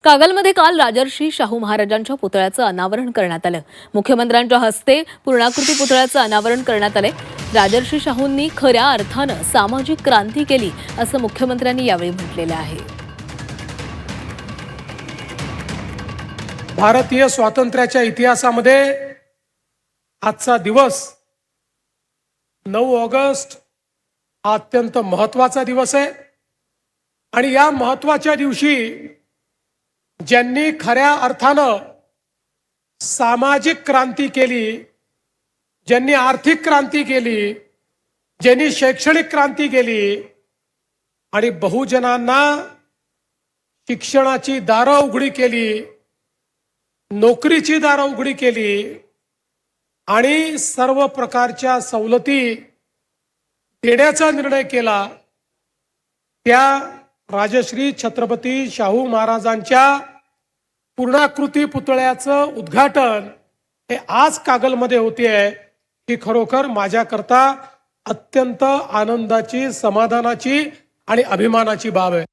कागलमध्ये काल राजर्षी शाहू महाराजांच्या पुतळ्याचं अनावरण करण्यात आलं। मुख्यमंत्र्यांच्या हस्ते पूर्णाकृती पुतळ्याचं अनावरण करण्यात आले। राजर्षी शाहूंनी खऱ्या अर्थानं सामाजिक क्रांती केली असं मुख्यमंत्र्यांनी यावेळी म्हटलेलं आहे। भारतीय स्वातंत्र्याच्या इतिहासामध्ये आजचा दिवस 9 ऑगस्ट हा अत्यंत महत्त्वाचा दिवस आहे आणि या महत्त्वाच्या दिवशी ज्यांनी खऱ्या अर्थानं सामाजिक क्रांती केली, ज्यांनी आर्थिक क्रांती केली, ज्यांनी शैक्षणिक क्रांती केली आणि बहुजनांना शिक्षणाची दारं उघडी केली, नोकरीची दारं उघडी केली आणि सर्व प्रकारच्या सवलती देण्याचा निर्णय केला, त्या राजश्री छत्रपती शाहू महाराजांच्या पूर्णाकृती पुतळ्याचं उद्घाटन हे आज कागलमध्ये होते आहे। ही खरोखर माझ्याकरता अत्यंत आनंदाची, समाधानाची आणि अभिमानाची बाब आहे।